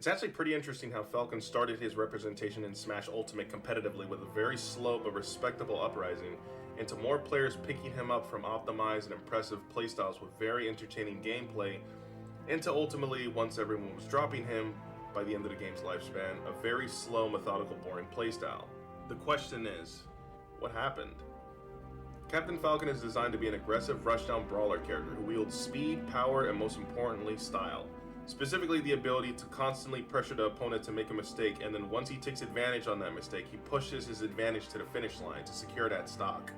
It's actually pretty interesting how Falcon started his representation in Smash Ultimate competitively with a very slow but respectable uprising, into more players picking him up from optimized and impressive playstyles with very entertaining gameplay, into ultimately, once everyone was dropping him, by the end of the game's lifespan, a very slow, methodical, boring playstyle. The question is, what happened? Captain Falcon is designed to be an aggressive rushdown brawler character who wields speed, power, and most importantly, style. Specifically the ability to constantly pressure the opponent to make a mistake, and then once he takes advantage on that mistake, he pushes his advantage to the finish line to secure that stock.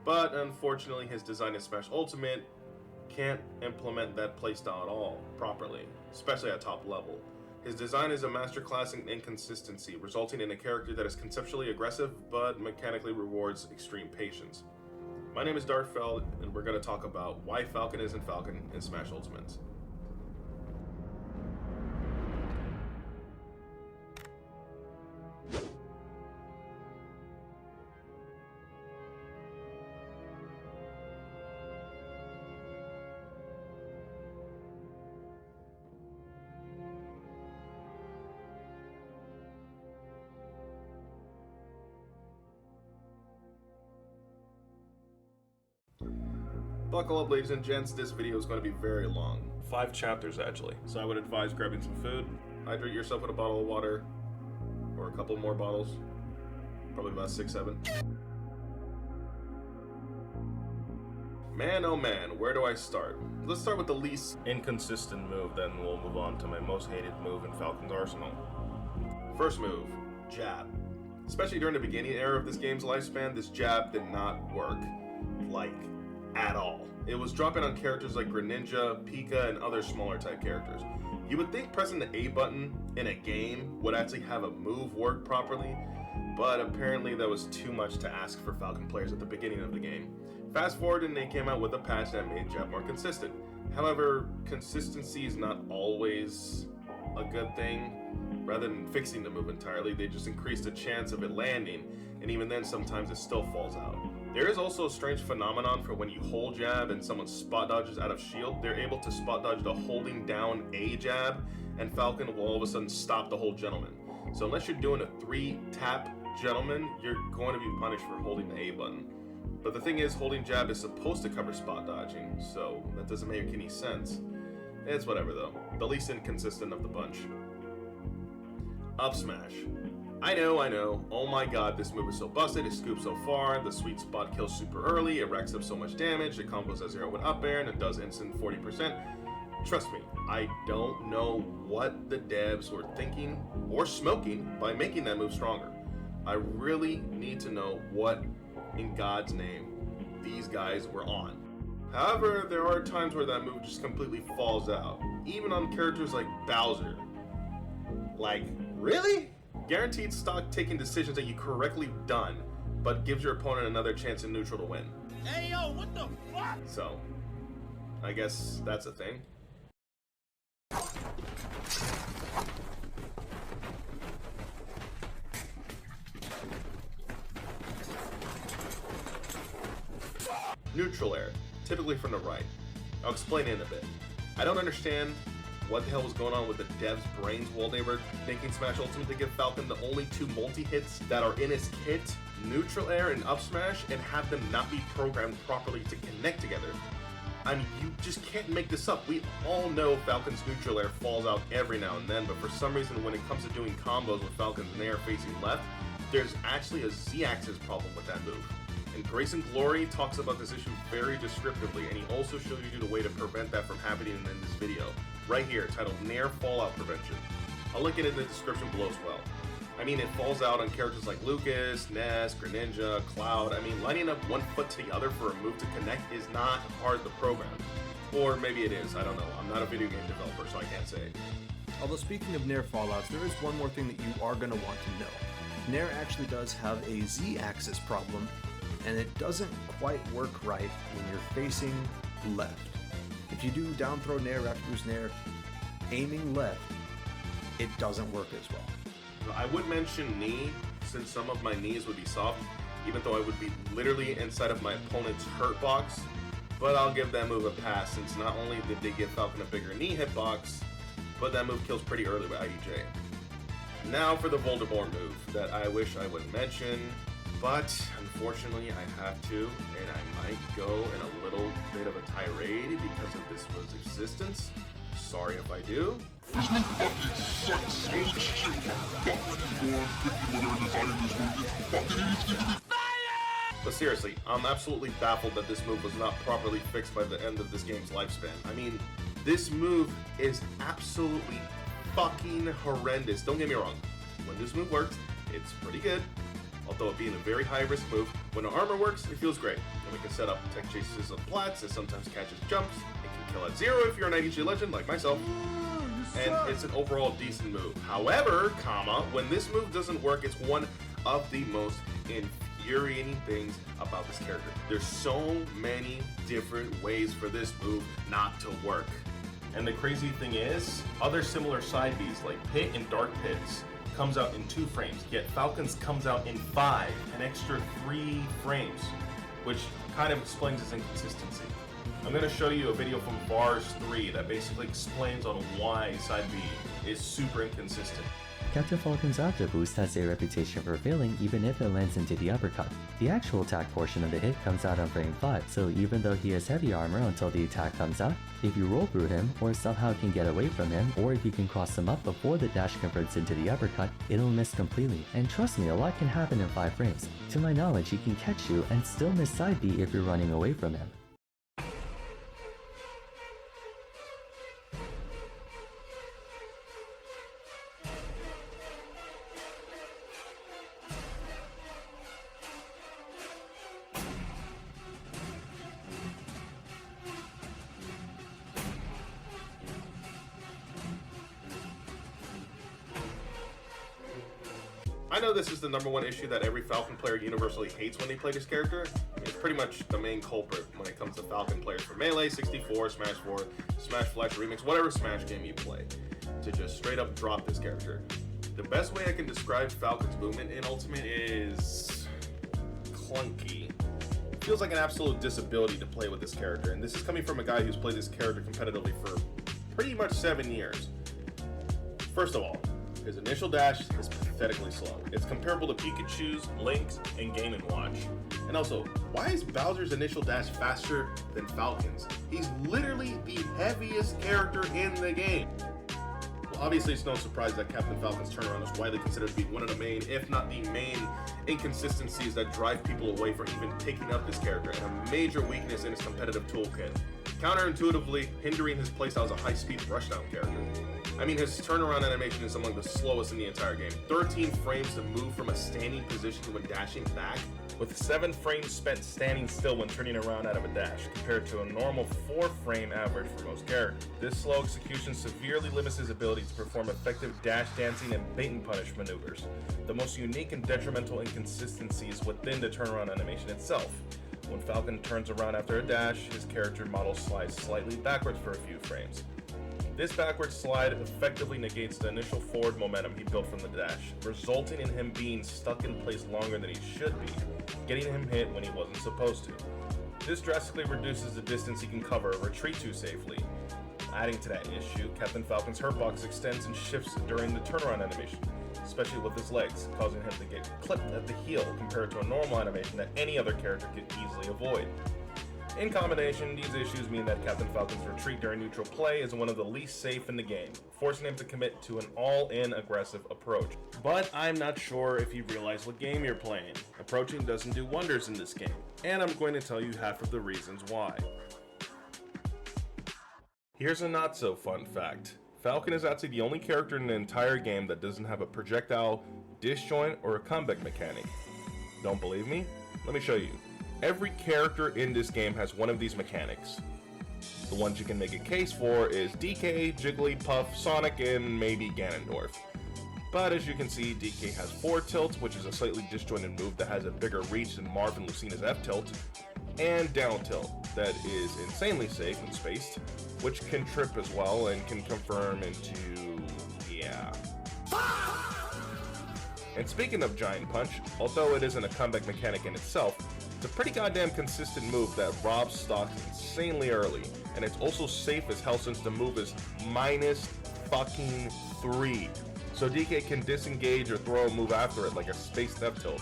But unfortunately, his design in Smash Ultimate can't implement that playstyle at all properly, especially at top level. His design is a masterclass in inconsistency, resulting in a character that is conceptually aggressive but mechanically rewards extreme patience. My name is Darkfeld, and we're going to talk about why Falcon isn't Falcon in Smash Ultimate. Buckle up, ladies and gents, this video is going to be very long. 5 chapters actually, so I would advise grabbing some food, hydrate yourself with a bottle of water, or a couple more bottles, probably about 6, 7. Man oh man, where do I start? Let's start with the least inconsistent move, then we'll move on to my most hated move in Falcon's arsenal. First move, jab. Especially during the beginning era of this game's lifespan, this jab did not work, like, at all. It was dropping on characters like Greninja, Pika, and other smaller type characters. You would think pressing the A button in a game would actually have a move work properly, but apparently that was too much to ask for Falcon players at the beginning of the game. Fast forward and they came out with a patch that made jab more consistent. However, consistency is not always a good thing. Rather than fixing the move entirely, they just increase the chance of it landing, and even then sometimes it still falls out. There is also a strange phenomenon for when you hold jab and someone spot dodges out of shield, they're able to spot dodge the holding down A jab, and Falcon will all of a sudden stop the whole gentleman. So unless you're doing a 3-tap gentleman, you're going to be punished for holding the A button. But the thing is, holding jab is supposed to cover spot dodging, so that doesn't make any sense. It's whatever though, the least inconsistent of the bunch. Up smash. I know, oh my god, this move is so busted, it scoops so far, the sweet spot kills super early, it racks up so much damage, it combos at 0 with up air, and it does instant 40%. Trust me, I don't know what the devs were thinking or smoking by making that move stronger. I really need to know what, in God's name, these guys were on. However, there are times where that move just completely falls out, even on characters like Bowser. Like, really? Guaranteed stock taking decisions that you correctly done, but gives your opponent another chance in neutral to win. Hey yo, what the fuck? So, I guess that's a thing. Neutral air, typically from the right. I'll explain it in a bit. I don't understand what the hell was going on with the devs' brains while they were making Smash Ultimate to give Falcon the only 2 multi-hits that are in his kit, neutral air and up smash, and have them not be programmed properly to connect together. I mean, you just can't make this up. We all know Falcon's neutral air falls out every now and then, but for some reason when it comes to doing combos with Falcon's nair facing left, there's actually a Z-axis problem with that move. And Grayson Glory talks about this issue very descriptively, and he also shows you the way to prevent that from happening in this video, right here, titled Nair Fallout Prevention. I'll link it in the description below as well. I mean, it falls out on characters like Lucas, Ness, Greninja, Cloud. I mean, lining up one foot to the other for a move to connect is not hard to program. Or maybe it is, I don't know. I'm not a video game developer, so I can't say. Although speaking of Nair fallouts, there is one more thing that you are going to want to know. Nair actually does have a Z-axis problem, and it doesn't quite work right when you're facing left. If you do down throw Nair after boost Nair, aiming left, it doesn't work as well. I would mention knee, since some of my knees would be soft, even though I would be literally inside of my opponent's hurt box, but I'll give that move a pass since not only did they give Falcon a bigger knee hitbox, but that move kills pretty early with IDJ. Now for the Voldemort move that I wish I would mention, but unfortunately I have to, and I might go in a little bit of a tirade because of this move's existence. Sorry if I do. But seriously, I'm absolutely baffled that this move was not properly fixed by the end of this game's lifespan. I mean, this move is absolutely fucking horrendous. Don't get me wrong. When this move works, it's pretty good. Although it being a very high risk move, when the armor works, it feels great. And we can set up tech chases on plats, it sometimes catches jumps, it can kill at 0 if you're an IDJ legend like myself. And it's an overall decent move. However, when this move doesn't work, it's one of the most infuriating things about this character. There's so many different ways for this move not to work. And the crazy thing is, other similar side Bs like Pit and Dark Pits comes out in 2 frames, yet Falcon's comes out in 5, an extra 3 frames, which kind of explains its inconsistency. I'm going to show you a video from Bars 3 that basically explains on why side B is super inconsistent. Captain Falcon's after boost has a reputation for failing even if it lands into the uppercut. The actual attack portion of the hit comes out on frame 5, so even though he has heavy armor until the attack comes out, if you roll through him, or somehow can get away from him, or if you can cross him up before the dash converts into the uppercut, it'll miss completely. And trust me, a lot can happen in 5 frames. To my knowledge, he can catch you and still miss side B if you're running away from him. I know this is the #1 issue that every Falcon player universally hates when they play this character. It's pretty much the main culprit when it comes to Falcon players for Melee, 64, Smash 4, Smash Flash Remix, whatever Smash game you play, to just straight up drop this character. The best way I can describe Falcon's movement in Ultimate is clunky. It feels like an absolute disability to play with this character, and this is coming from a guy who's played this character competitively for pretty much 7 years. First of all, his initial dash is pathetically slow. It's comparable to Pikachu's, Link's, and Game & Watch. And also, why is Bowser's initial dash faster than Falcon's? He's literally the heaviest character in the game. Well, obviously it's no surprise that Captain Falcon's turnaround is widely considered to be one of the main, if not the main, inconsistencies that drive people away from even picking up this character, and a major weakness in his competitive toolkit, counterintuitively hindering his playstyle as a high-speed rushdown character. I mean, his turnaround animation is among the slowest in the entire game. 13 frames to move from a standing position when dashing back, with 7 frames spent standing still when turning around out of a dash, compared to a normal 4-frame average for most characters. This slow execution severely limits his ability to perform effective dash dancing and bait and punish maneuvers. The most unique and detrimental inconsistency is within the turnaround animation itself. When Falcon turns around after a dash, his character model slides slightly backwards for a few frames. This backward slide effectively negates the initial forward momentum he built from the dash, resulting in him being stuck in place longer than he should be, getting him hit when he wasn't supposed to. This drastically reduces the distance he can cover or retreat to safely. Adding to that issue, Captain Falcon's hurt box extends and shifts during the turnaround animation, especially with his legs, causing him to get clipped at the heel compared to a normal animation that any other character could easily avoid. In combination, these issues mean that Captain Falcon's retreat during neutral play is one of the least safe in the game, forcing him to commit to an all-in aggressive approach. But I'm not sure if you realize what game you're playing. Approaching doesn't do wonders in this game, and I'm going to tell you half of the reasons why. Here's a not-so-fun fact. Falcon is actually the only character in the entire game that doesn't have a projectile, disjoint, or a comeback mechanic. Don't believe me? Let me show you. Every character in this game has one of these mechanics. The ones you can make a case for is DK, Jigglypuff, Sonic, and maybe Ganondorf. But as you can see, DK has 4 tilts, which is a slightly disjointed move that has a bigger reach than Marv and Lucina's F tilt, and down tilt that is insanely safe and spaced, which can trip as well and can confirm into, yeah. And speaking of Giant Punch, although it isn't a comeback mechanic in itself, it's a pretty goddamn consistent move that robs stocks insanely early, and it's also safe as hell since the move is minus fucking 3. So DK can disengage or throw a move after it like a space death tilt.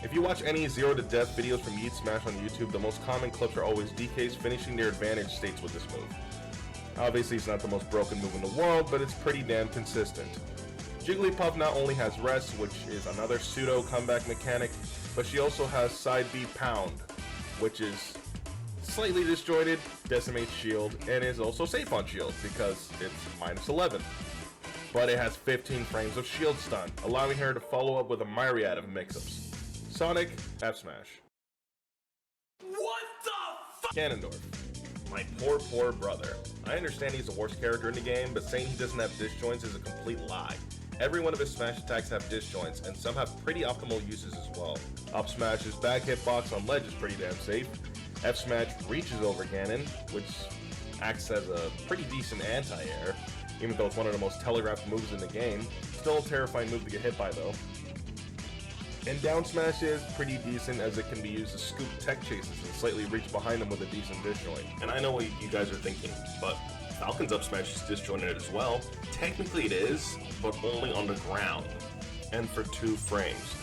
If you watch any 0 to death videos from Yeet Smash on YouTube, the most common clips are always DKs finishing their advantage states with this move. Obviously it's not the most broken move in the world, but it's pretty damn consistent. Jigglypuff not only has rest, which is another pseudo comeback mechanic, but she also has side B pound, which is slightly disjointed, decimates shield, and is also safe on shield because it's -11. But it has 15 frames of shield stun, allowing her to follow up with a myriad of mix-ups. Sonic, F smash. What the f? Ganondorf. My poor brother. I understand he's the worst character in the game, but saying he doesn't have disjoints is a complete lie. Every one of his smash attacks have disjoints, and some have pretty optimal uses as well. Up smash's back hitbox on ledge is pretty damn safe. F smash reaches over Ganon, which acts as a pretty decent anti-air, even though it's one of the most telegraphed moves in the game. Still a terrifying move to get hit by though. And down smash is pretty decent as it can be used to scoop tech chases and slightly reach behind them with a decent disjoint. And I know what you guys are thinking, but Falcon's up smash is disjointed as well. Technically it is, but only on the ground, and for 2 frames.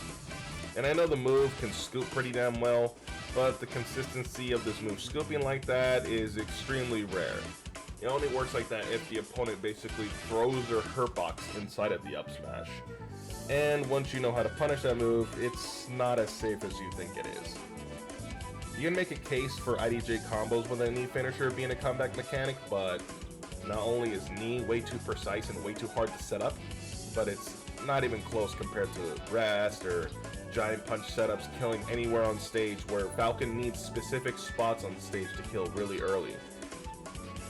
And I know the move can scoop pretty damn well, but the consistency of this move scooping like that is extremely rare. It only works like that if the opponent basically throws their hurt box inside of the up smash. And once you know how to punish that move, it's not as safe as you think it is. You can make a case for IDJ combos with a knee finisher being a comeback mechanic, but not only is knee way too precise and way too hard to set up, but it's not even close compared to rest or giant punch setups killing anywhere on stage, where Falcon needs specific spots on stage to kill really early.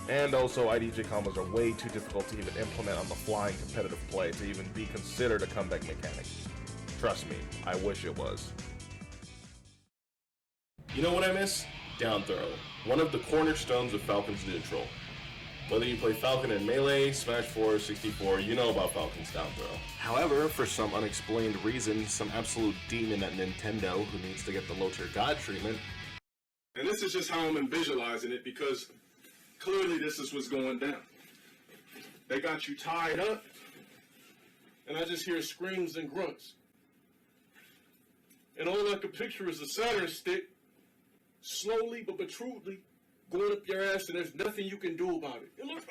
And also IDJ combos are way too difficult to even implement on the fly in competitive play to even be considered a comeback mechanic. Trust me, I wish it was. You know what I miss? Down throw. One of the cornerstones of Falcon's neutral. Whether you play Falcon in Melee, Smash 4, 64, you know about Falcon's down throw. However, for some unexplained reason, some absolute demon at Nintendo who needs to get the low tier god treatment. And this is just how I'm visualizing it, because clearly this is what's going down. They got you tied up, and I just hear screams and grunts. And all I can picture is a Saturn stick, slowly but truly, going up your ass, and there's nothing you can do about it. You're like,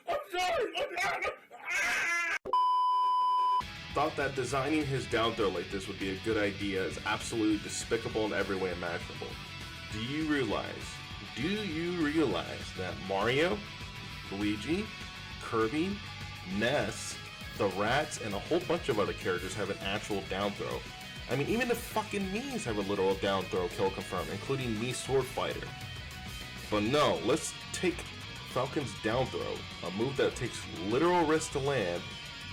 I'm sorry. Thought that designing his down throw like this would be a good idea is absolutely despicable in every way imaginable. Do you realize that Mario, Luigi, Kirby, Ness, the Rats, and a whole bunch of other characters have an actual down throw? I mean, even the fucking Mii's have a literal down throw kill confirm, including Mii Sword Fighter. But no, let's take Falcon's down throw, a move that takes literal risk to land,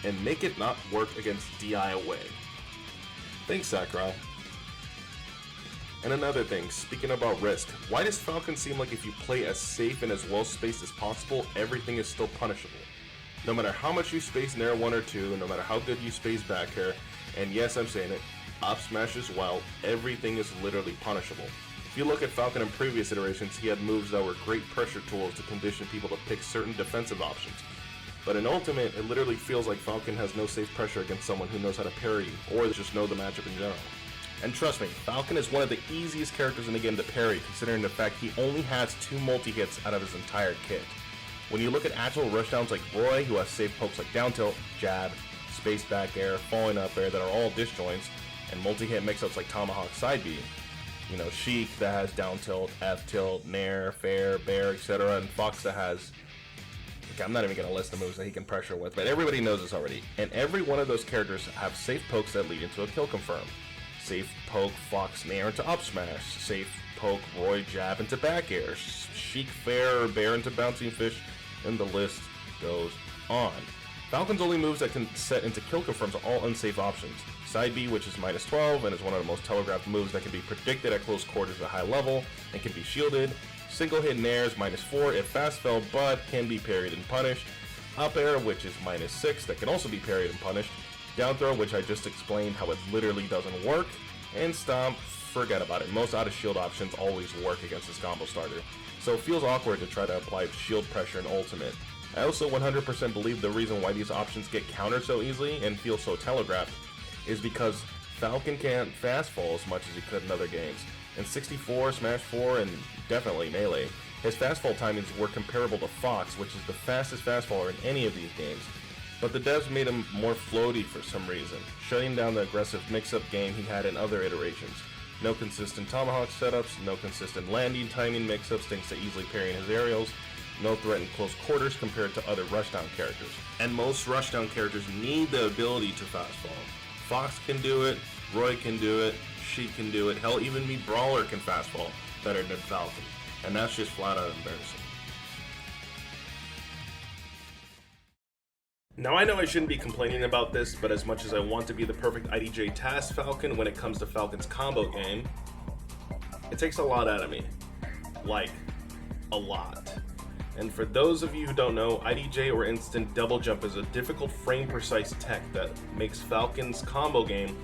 and make it not work against DI away. Thanks, Sakurai. And another thing, speaking about risk, why does Falcon seem like if you play as safe and as well spaced as possible, everything is still punishable? No matter how much you space Nair 1 or 2, no matter how good you space back air, and yes, I'm saying it, up smash as well, everything is literally punishable. If you look at Falcon in previous iterations, he had moves that were great pressure tools to condition people to pick certain defensive options. But in Ultimate, it literally feels like Falcon has no safe pressure against someone who knows how to parry, or just know the matchup in general. And trust me, Falcon is one of the easiest characters in the game to parry, considering the fact he only has 2 multi-hits out of his entire kit. When you look at actual rushdowns like Roy, who has safe pokes like down tilt, jab, space back air, falling up air that are all disjoints, and multi-hit mix-ups like Tomahawk side B. You know, Sheik that has down tilt, F tilt, Nair, Fair, Bear, etc., and Fox that has... Okay, I'm not even going to list the moves that he can pressure with, but everybody knows this already. And every one of those characters have safe pokes that lead into a kill confirm. Safe poke Fox Nair into up smash. Safe poke Roy jab into back air. Sheik Fair or Bear into bouncing fish, and the list goes on. Falcon's only moves that can set into kill confirms are all unsafe options. Side B, which is -12 and is one of the most telegraphed moves that can be predicted at close quarters at high level and can be shielded. Single hit Nair is -4 if fast fell, but can be parried and punished. Up air, which is -6, that can also be parried and punished. Down throw, which I just explained how it literally doesn't work. And stomp, forget about it. Most out of shield options always work against this combo starter, so it feels awkward to try to apply shield pressure in ultimate. I also 100% believe the reason why these options get countered so easily and feel so telegraphed is because Falcon can't fast fall as much as he could in other games. In 64, Smash 4, and definitely Melee, his fast fall timings were comparable to Fox, which is the fastest fast faller in any of these games. But the devs made him more floaty for some reason, shutting down the aggressive mix-up game he had in other iterations. No consistent tomahawk setups, no consistent landing timing mix-ups thanks to easily parrying his aerials, no threat in close quarters compared to other rushdown characters. And most rushdown characters need the ability to fast fall. Fox can do it, Roy can do it, she can do it, hell even me Brawler can fast fall better than Falcon. And that's just flat out embarrassing. Now I know I shouldn't be complaining about this, but as much as I want to be the perfect IDJ task Falcon when it comes to Falcon's combo game, it takes a lot out of me. Like, a lot. And for those of you who don't know, IDJ or instant double jump is a difficult frame precise tech that makes Falcon's combo game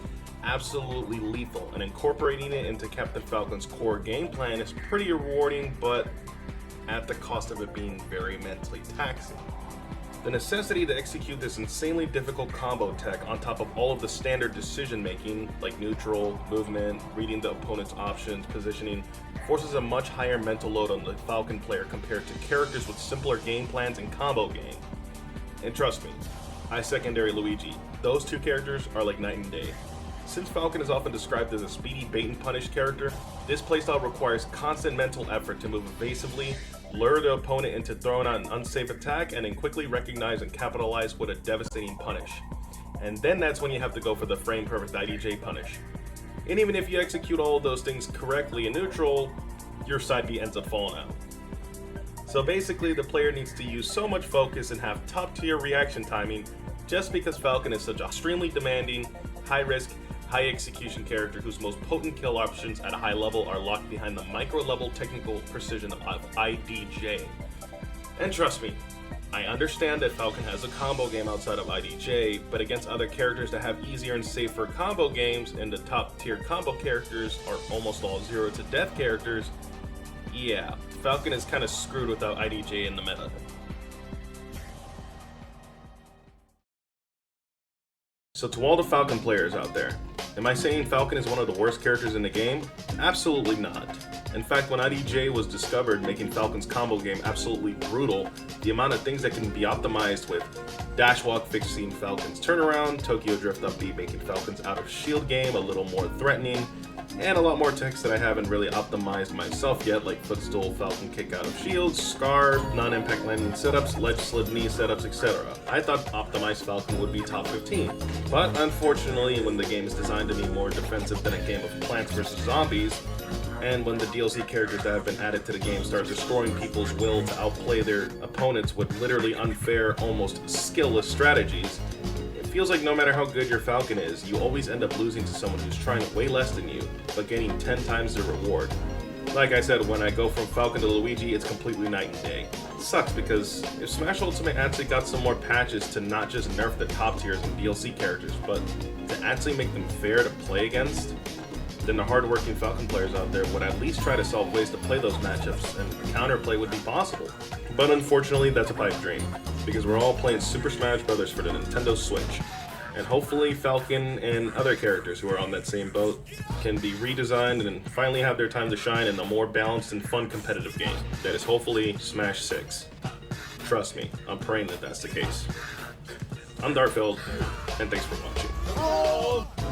absolutely lethal, and incorporating it into Captain Falcon's core game plan is pretty rewarding, but at the cost of it being very mentally taxing. The necessity to execute this insanely difficult combo tech on top of all of the standard decision making, like neutral, movement, reading the opponent's options, positioning, forces a much higher mental load on the Falcon player compared to characters with simpler game plans and combo game. And trust me, I secondary Luigi. Those two characters are like night and day. Since Falcon is often described as a speedy bait and punish character, this playstyle requires constant mental effort to move evasively, lure the opponent into throwing out an unsafe attack, and then quickly recognize and capitalize with a devastating punish. And then that's when you have to go for the frame perfect IDJ punish. And even if you execute all of those things correctly in neutral, your side B ends up falling out. So basically the player needs to use so much focus and have top tier reaction timing just because Falcon is such a extremely demanding, high risk, high execution character whose most potent kill options at a high level are locked behind the micro level technical precision of IDJ. And trust me, I understand that Falcon has a combo game outside of IDJ, but against other characters that have easier and safer combo games and the top tier combo characters are almost all 0 to death characters, yeah, Falcon is kind of screwed without IDJ in the meta. So to all the Falcon players out there, am I saying Falcon is one of the worst characters in the game? Absolutely not. In fact, when IDJ was discovered, making Falcon's combo game absolutely brutal, the amount of things that can be optimized with dash walk fixing Falcon's turnaround, Tokyo Drift up B making Falcon's out of shield game a little more threatening, and a lot more techs that I haven't really optimized myself yet, like footstool, Falcon kick out of shields, Scar, non-impact landing setups, ledge slid knee setups, etc. I thought optimized Falcon would be top 15, but unfortunately when the game is designed to be more defensive than a game of Plants vs Zombies, and when the DLC characters that have been added to the game start destroying people's will to outplay their opponents with literally unfair, almost skillless strategies, it feels like no matter how good your Falcon is, you always end up losing to someone who's trying way less than you, but getting 10 times the reward. Like I said, when I go from Falcon to Luigi, it's completely night and day. It sucks because if Smash Ultimate actually got some more patches to not just nerf the top tiers and DLC characters, but to actually make them fair to play against, then the hardworking Falcon players out there would at least try to solve ways to play those matchups, and counterplay would be possible. But unfortunately, that's a pipe dream, because we're all playing Super Smash Bros. For the Nintendo Switch. And hopefully Falcon and other characters who are on that same boat can be redesigned and finally have their time to shine in a more balanced and fun competitive game that is hopefully Smash 6. Trust me, I'm praying that that's the case. I'm Dartfield, and thanks for watching.